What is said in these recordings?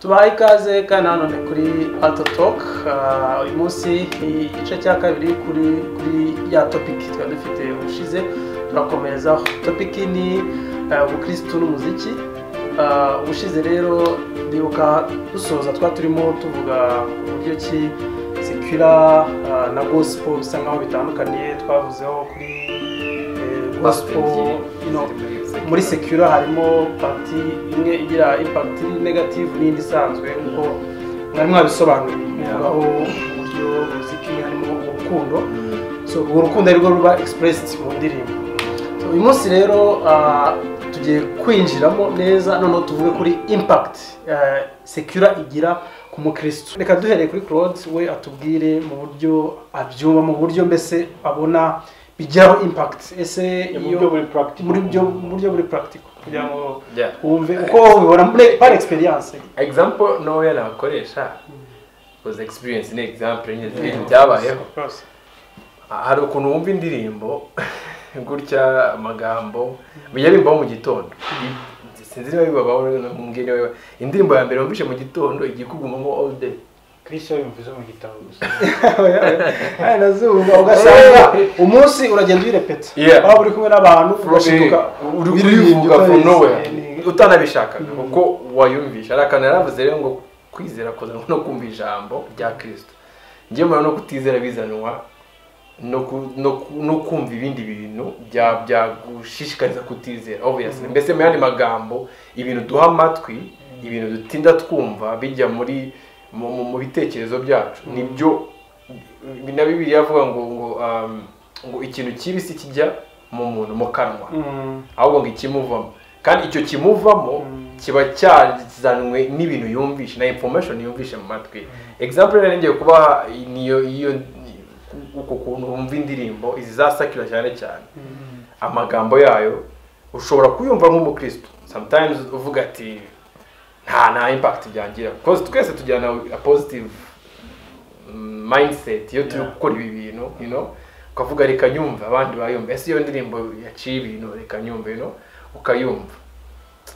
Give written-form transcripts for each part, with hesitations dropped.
tubahaye ikaze kandi nanone kuri Alto Talk. Uyu munsi igice cya kabiri kuri ya topic twari dufite ubushize, turakomeza. Topic ni ubukristo n'umuziki. Ubushize rero ndibuka dusoza turimo tuvuga uburyo ki secular na gospel bisa nkaho bitandukaniye. Twavuzeho kuri gospel, muri secular harimo parti imwe igira impact negative n'indi isanzwe, nkuko mwari mwabisobanuye aho uburyo muziki harimo urukundo, so urwo rukundo ari rwo ruba expressed mu ndirimbo. Uyu munsi rero tugiye kwinjiramo neza, noneho tuvuge kuri impact secular igira ku mukristo. Reka duhereye kuri Claude, we atubwire mu buryo abyumva, mu buryo mbese abona bijyaho impact. Ese iyo muri buryo buri practical kugira ngo wumve uko ubibona par experience. Example no yanakoresha was experience, ni example nyine byabayeho. Hari ukuntu wumva indirimbo gutya amagambo biyarimbaho mu gitondo, sinzi niba bibabaho mumbwire wewe indirimbo ya mbere wumvishe mu gitondo igikugumamo all day. Kristo yumviza mu gitabo gusa. Nazuba ugasanga umunsi uragenda uyirepeta, aho uri kumwe n'abantu ugashiduka urivuga from nowhere utanabishaka kuko wayumvisha. Arakana yaravuze rero ngo kwizera koza no kumva ijambo rya Kristo. Ngiye mbona no kutizera bizanwa no kumva ibindi bintu byagushishikariza kutizera. Obviously mbese mu yandi magambo ibintu duha amatwi, ibintu dutinda twumva bijya mu bitekerezo byacu, nibyo na Bibiliya yavuga ngo ikintu kibisi kijya mu muntu mu kanwa, ahubwo ngo ikimuvamo, kandi icyo kimuvamo kiba cyazanwe n'ibintu yumvishe na information yumvishe mu matwi. Example rero ngiye kuba iyo uko kuntu wumva indirimbo izi zasakira cyane amagambo yayo ushobora kuyumva nk'umukristo, sometimes uvuga ati nta impact byangira, because twese tujyana a positive mindset iyo turi gukora ibi bintu, ukavuga reka nyumva abandi bayumva, ese iyo ndirimbo yaciye ibintu reka nyumva, ukayumva.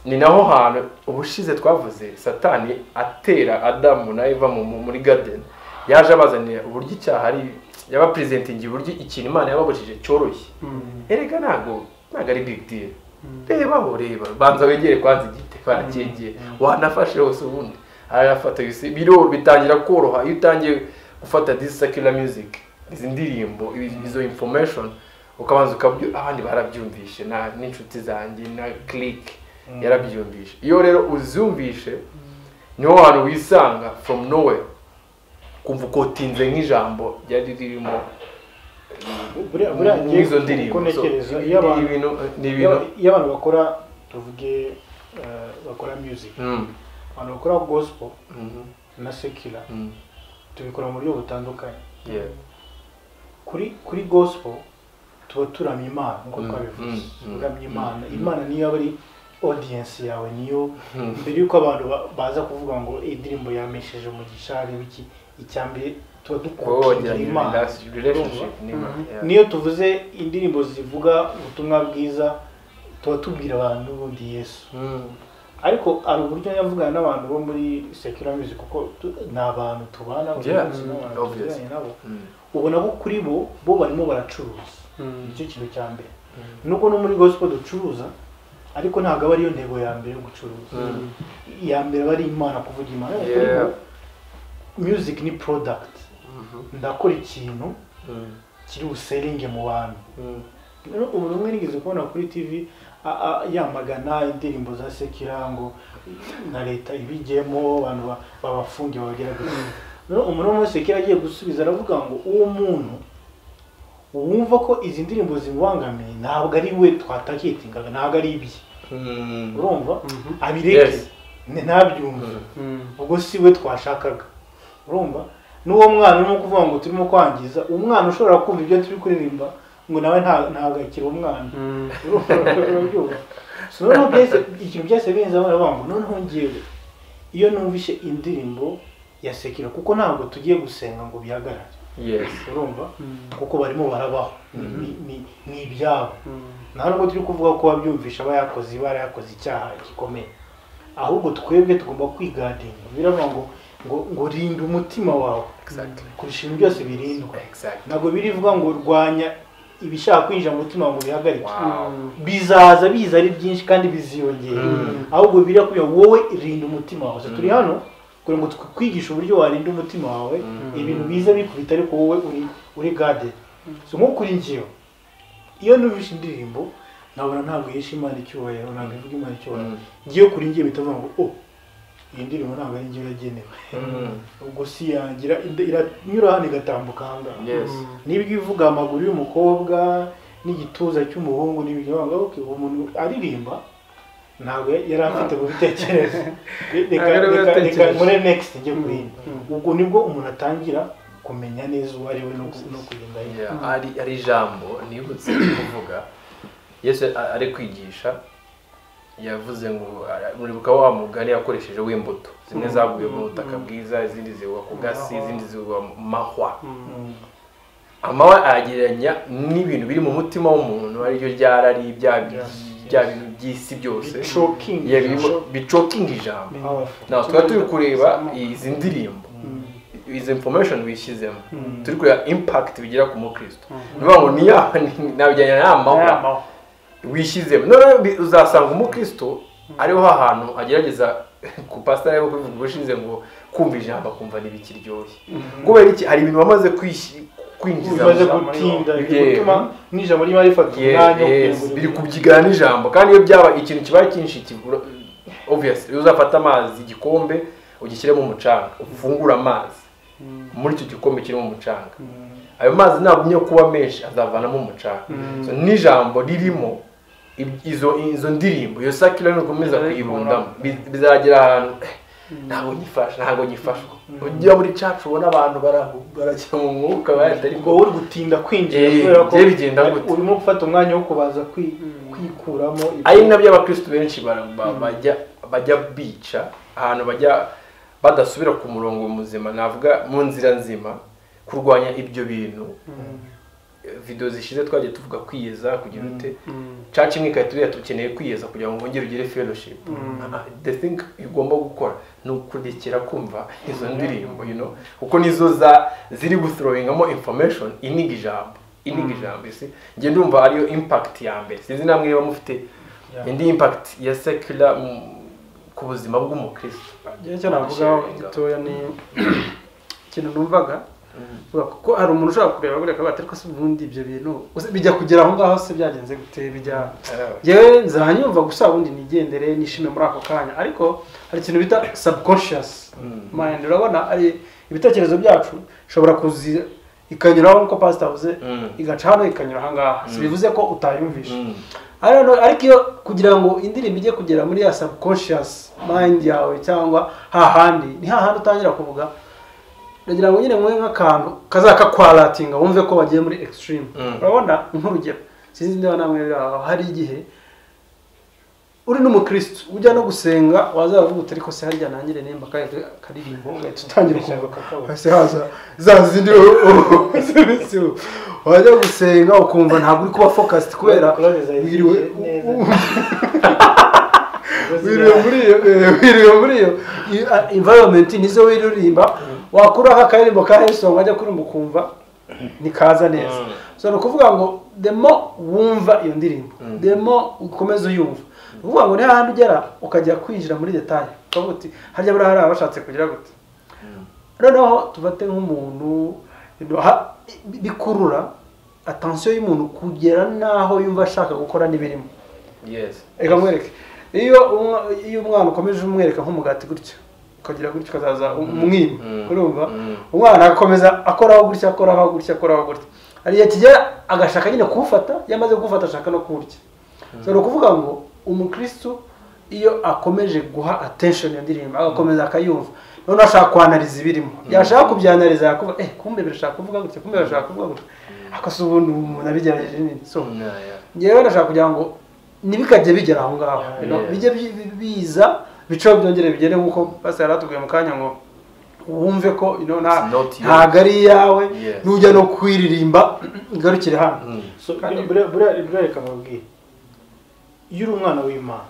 Ni naho hantu ubushize twavuze Satani atera Adamu na Eva muri garden, yaje abazanira uburyo icyaha ari yaba presenting uburyo ikintu Imana yababujije cyoroshye. Erega ntago ari big deal. Reba banza wegere kwanza igite barakegeye wanafashe hose ubundi arafata yose biro bitangira koroha. Iyo utangiye gufata this secular music, izi ndirimbo, izo information, ukabanza ukabyo abandi barabyumvishe n'inshuti zanjye na click yarabyumvishe. Iyo rero uzumvishe niho hantu wisanga from nowhere kumva uko tinze nk'ijambo ryari ririmo izo ndirimbo. Iyo abantu bakora tuvuge bakora music, abantu bakora gospel na secular tubikora mu buryo butandukanye. Kuri gospel tuba turamya Imana nkuko twabivuze, turamya Imana niyo ari audience yawe, niyo mbere yuko abantu baza kuvuga ngo indirimbo yamesheje mu gishari biki icyambere tuba dukunda Imana. Niyo tuvuze indirimbo zivuga ubutumwa bwiza tuba tubwira abantu ubundi Yesu. Ariko ari uburyo yavugana n'abantu bo muri secular music kuko n'abantu tubana nabo, ubona ko kuri bo barimo baracuruza. Nicyo kintu cya mbere. Nuko no muri gospel ducuruza, ariko ntabwo aba ariyo ntego ya mbere yo gucuruza. Iya mbere bari Imana, kuvuga Imana. Music ni product. Ndakora ikintu kiri buselinge mu bantu. Ubu rumwe nigeze kubona kuri TV yamagana indirimbo za secular ngo na leta ibigemo abantu babafungiye bagera gute. Umuntu wese secular agiye gusubiza aravuga ngo uwo muntu wumva ko izi ndirimbo zimubangamiye ntabwo ari we twataketingaga, ntabwo ari ibye. Urumva abireke ntabyumva, ubwo si we twashakaga. Urumva n'uwo mwana urimo kuvuga ngo turimo kwangiza umwana, ushobora kumva ibyo turi kuririmba ngo nawe ntagakira umwana. Urumva so no byese ikintu byose benza baravuga ngo noneho ngiye iyo numvishe indirimbo ya secular, kuko ntabwo tugiye gusenga ngo bihagarare. Urumva kuko barimo barabaho ni ibyabo, ntabwo turi kuvuga ko wabyumvisha abayakoze icyaha gikomeye. ahubwo twebwe tugomba kwigadinga biravuga ngo rinda umutima wawe kurusha ibintu byose birindwa ntabwo birivuga ngo rwanya ibishaka kwinjira mu mutima ngo bihagarike bizaza biza ari byinshi kandi biziyongera ahubwo birakubwira wowe rinda umutima wawe turi hano kugira ngo tukwigishe uburyo warinda umutima wawe ibintu biza bikubita ariko wowe uri gade so nko kuri njyewe iyo numvise indirimbo nabona ntabwo yishe Imana icyubahiro ntabwo ivuga Imana icyubahiro ngiye kuri njye bitavuga ngo iyi ndirimbo ntabwo ari njye yagenewe ubwo si yangira iranyura hano igatambuka ahangaha niba ivuga amaguru y'umukobwa n'igituza cy'umuhungu n'ibyo banga uwo muntu aririmba ntabwo yari afite mu bitekerezo reka muri next njye kuri ubwo nibwo umuntu atangira kumenya neza uwo ari we no kugenda ari ijambo nibutse kuvuga Yesu ari kwigisha yavuze ngo muribuka wa mugani yakoresheje w'imbuto zimwe zaguye mu butaka bwiza izindi zigwa ku gasi izindi zigwa mahwa amahwa agereranya n'ibintu biri mu mutima w'umuntu ariryo ryarari bya bintu by'isi byose bicokinga ijambo naho twari turi kureba izi ndirimbo izi information wishyizemo turi kureba impact bigira ku mukristo niba ngo nabijyanye n'amahwa wishyizemo none uzasanga umukristo ariho ahantu agerageza ku pastor yo kuvuga ubushize ngo kumva ijambo akumva nibikiryoshye kubera iki hari ibintu bamaze kwinjiza bimaze gutinda bituma n'ijambo rimo rifata umwanya biri kubyigana n'ijambo kandi iyo byaba ikintu kibaye cyinshi kigura obviously uzafata amazi igikombe ugishyiremo umucanga ufungura amazi muri icyo gikombe kirimo umucanga ayo mazi nagumye kuba menshi azavanamo umucanga so n'ijambo ririmo izo ndirimbo iyo sakira nukomeza kuyirundamo bizagera ahantu ntabwo nyifashwa ujya muri church ubona abantu barajya mu mwuka bayatari ngo uri gutinda kwinjira kubera ko bigenda gute urimo gufata umwanya wo kubaza kwikuramo ari nabyo abakristo benshi bajya bica ahantu bajya badasubira ku murongo muzima navuga mu nzira nzima kurwanya ibyo bintu video zishize twagiye tuvuga kwiyeza kugira ute church imwe ikatubira tukeneye kwiyeza kugira ngo wongere ugire fellowship the thing ugomba gukora ni ukurekera kumva izo ndirimbo kuko nizo ziri guthrowingamo information iniga ijambo isi nge ndumva ariyo impact ya mbere sinzi namwe niba mufite indi impact ya secular ku buzima bw'umukristo cyo navuga gitoya ni ikintu numvaga kuko hari umuntu ushaka kureba gure kabati ariko se ubundi ibyo bintu bijya kugera aho ngaho se byagenze gute bijya yewe nzanyumva gusa ubundi nigendere nishime muri ako kanya ariko hari ikintu bita subconscious mind urabona ari ibitekerezo byacu shobora kuzi ikanyuraho nko pastor avuze igaca hano ikanyura aha ngaha bivuze ko utayumvisha ariko iyo kugira ngo indirimbo ijye kugera muri ya subconscious mind yawe cyangwa hahandi ni hahandi utangira kuvuga ndagira ngo nyine mwe nk'akantu kazakakwaratinga wumve ko bagiye muri extreme urabona nk'urugero sinzi niba namwe hari igihe uri n'umukristo ujya no gusenga wazavuga uti ariko se harya nangire nemba karirimbo ugahita utangira kumva hasi haza zazindi wajya gusenga ukumva ntabwo uri kuba focused kubera wiriwe muri iyo environment nizo wiririmba wakuraho akaririmbo ka Yesu wajya kurimba ukumva nikaza neza so no kuvuga ngo the more wumva iyo ndirimbo the more ukomeza uyumva uvuga ngo ni hahandi ugera ukajya kwinjira muri detail ukavuga uti harya buri hari abashatse kugira gute noneho tufate nk'umuntu bikurura attention y'umuntu kugera naho yumva ashaka gukora n'ibirimo reka mwereke iyo umwana ukomeje umwereka nk'umugati gutyo ukagira gutyo kazaza umwima urumva umwana akomeza akoraho gutya ari yakigera agashaka nyine kuwufata yamaze kuwufata ashaka no kuwurya so no kuvuga ngo umukristo iyo akomeje guha attention ya ndirimbo agakomeza akayumva none ashaka kwanariza ibirimo yashaka kubyanariza yakuva kumbe birashaka kuvuga gutya akasubundi umuntu abigerageje nini so ngewe ndashaka kugira ngo nibikajye bigera aho ngaho bijye biza bico byongere bigere nkuko pastor yaratubwiye mu kanya ngo wumve ko ntago ari yawe nujya no kwiririmba ngarukire hano so bureka mubwiye iyo uri umwana w'Imana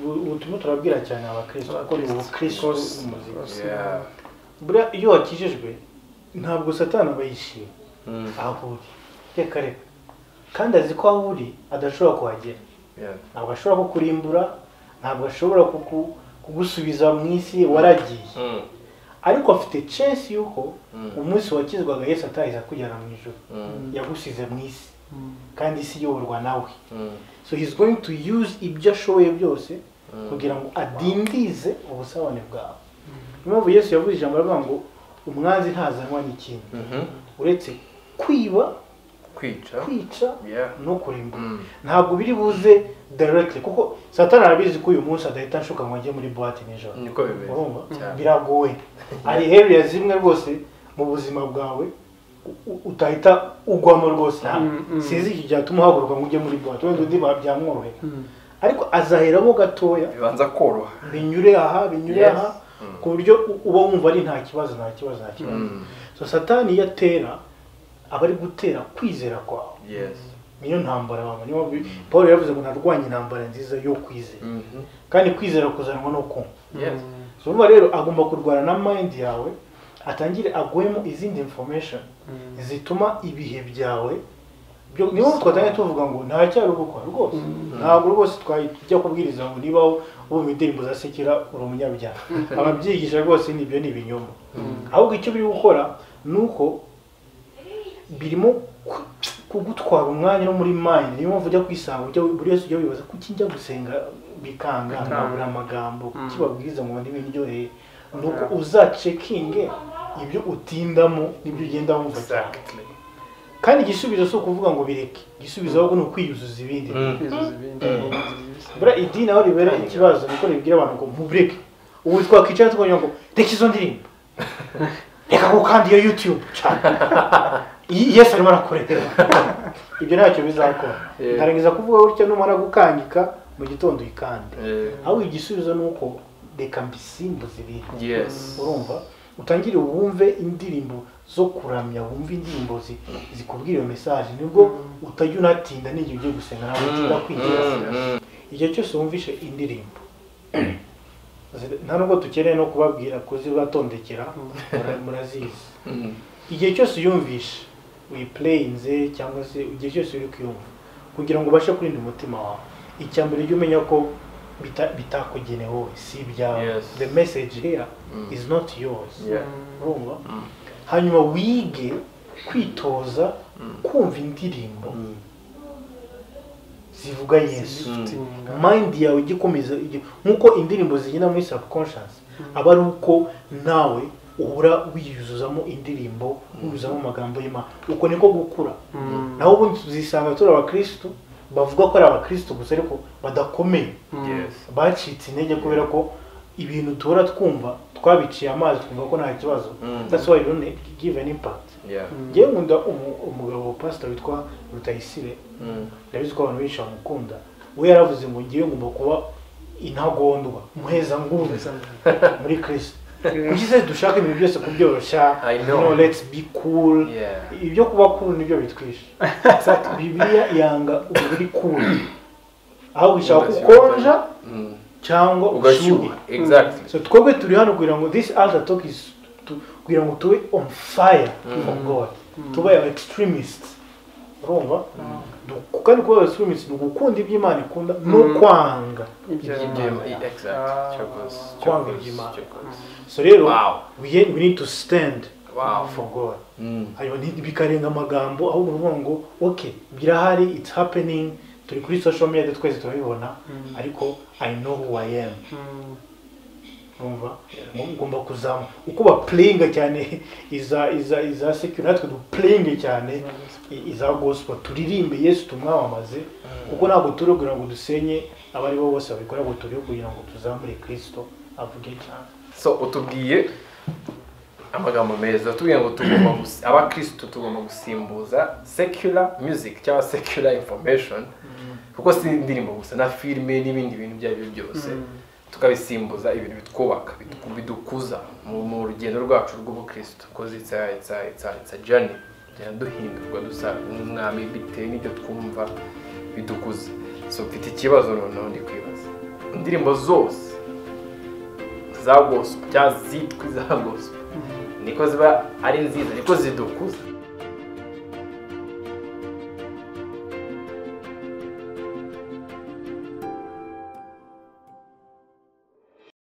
ubu turimo turabwira cyane abakristo kuko ni ubukristo n'umuziki. Buriya iyo wakijijwe ntabwo satani aba yishimye aho uri, reka reka, kandi azi ko aho uri adashobora kuhagera. Ntabwo ashobora kukurimbura, ntabwo ashobora kugusubiza mu isi waragiye, ariko afite chance yuko umunsi wakizwaga Yesu atahiza kujyana mu ijuru, yagusize mu isi kandi isi iyoborwa nawe. So he's going to use ibyo ashoboye byose kugira ngo adindize ubusabane bwawe. Impamvu Yesu yavuze ijambo aravuga ngo umwanzi ntazanwa n'ikindi uretse kwiba, kwica no kurimbura. Ntabwo biri buze directly kuko Satani arabizi ko uyu munsi adahita nshuka ngo ajye muri boîte nijoro. Niko bimeze. Urumva? Biragoye. Ari area zimwe rwose mu buzima bwawe utahita ugwamo rwose. Sizi iki cyatuma uhaguruka ngo ujye muri boîte, wenda undi babyamworohera. Ariko azaheramo gatoya bibanza koroha, binyure aha ku buryo uba wumva ari nta kibazo. So Satani yatera aba ari gutera kwizera kwawe. Niyo ntambara baba. Niyo Paul yavuze ngo narwanye intambara nziza yo kwizera. Kandi kwizera kuzanwa no kumva. So umva rero agomba kurwana na mind yawe, atangire agwemo izindi information zituma ibihe byawe niyo twatanye tuvuga ngo nta cyari gukora rwose. Ntabwo rwose twajya kubwiriza ngo niba ubu indirimbo za sekera uri umunyabyaha. Ababyigisha rwose nibyo ni ibinyoma. Ahubwo icyo biri gukora nuko birimo kugutwara umwanya no muri mind. Niyo mpamvu ujya kwisanga buri wese ujya wibaza kuki njya gusenga bikanga nkabura amagambo, kuki babwiriza ngo ndibindyoheye. Nuko uzacekinge ibyo utindamo nibyo ugenda wumva cyane. Kandi igisubizo si ukuvuga ngo bireke, igisubizo ahubwo ni ukwiyuzuza ibindi. Buriya idini aho ribera ikibazo niko ribwira abantu ngo mubreke. Ubu twakwicara tukavuga ngo reka izo ndirimbo, reka gukanda iyo YouTube cyane, Yesu arimo arakureba. Ibyo ntacyo bizakora. Ntarangiza kuvuga gutya numara gukangika mu gitondo uyikande. Aho igisubizo ni uko reka mbisimbuze ibindi. Urumva? Utangire wumve indirimbo zo kuramya, wumve indirimbo zikubwira iyo message, nibwo utajya unatinda n'igihe ugiye gusenga ntabwo utinda kwigira. Igihe cyose wumvishe indirimbo nta nubwo tukeneye no kubabwira kuzibatondekera, murazizi. Igihe cyose uyumvishe uyiplayinze cyangwa se igihe cyose uri kuyumva kugira ngo ubashe kurinda umutima wawe, icyambere ujye umenya ko bitakugenewe, si ibyawe. The message here is not yours. Urumva? Hanyuma wige kwitoza kumva indirimbo zivuga Yesu. Mind yawe igikomeza nkuko indirimbo zigenda muri subconscious, aba ari uko nawe uhora wiyuzuzamo indirimbo, wiyuzuzamo amagambo y'Imana. Uko niko gukura. Naho ubu zisanga turi abakristo bavuga ko ari abakristo gusa ariko badakomeye. Bacitse intege kubera ko ibintu tuhora twumva twabiciye amazi twumva ko nta kibazo. That's why you don't give an impact. Ngewe nkunda umugabo pastor witwa Rutayisire, ndabizi ko abantu benshi bamukunda. We yaravuze ngo ngewe ngomba kuba intagondwa, muheza nguru muri Kristo. Kuki se dushaka ibintu byose kubyoroshya, let's be cool. Ibyo kuba cool nibyo bitwisha. Bibiliya yanga uri cool. Aho ushaka kukonja cyangwa ubushyuhe. So twebwe turi hano kugira ngo this altar talk is kugira ngo tube on fire for God. Tube extremists. Urumva? Kandi kuba extremists ni gukunda ibyo Imana ikunda no kwanga ibyo Imana. So rero we need to stand for God. Ayo bikarenga amagambo ahubwo uvuga ngo okay birahari, it's happening, turi kuri social media twese turabibona, ariko I know who I am. Urumva? Ngomba kuzama uko ba playing cyane iza secure, natwe du playing cyane iza gospel, turirimbe Yesu tumwamamaze, kuko ntabwo turi kugira ngo dusenye abari bo bose babikora, ngo turi kugira ngo tuzamure Kristo avuge cyane. So utubwiye amagambo meza, tubwiye ngo tugomba abakristo tugomba gusimbuza secular music cyangwa secular information, kuko si indirimbo gusa na filime n'ibindi bintu byabyo byose tukabisimbuza ibintu bitwubaka, bidukuza mu rugendo rwacu rw'ubukristo, because it's a journey. Duhindurwa dusa n'umwami bitewe n'ibyo twumva bidukuza. So mfite ikibazo noneho ndi kwibaza, indirimbo zose za gospel cyangwa zitwa za gospel niko ziba ari nziza niko zidukuza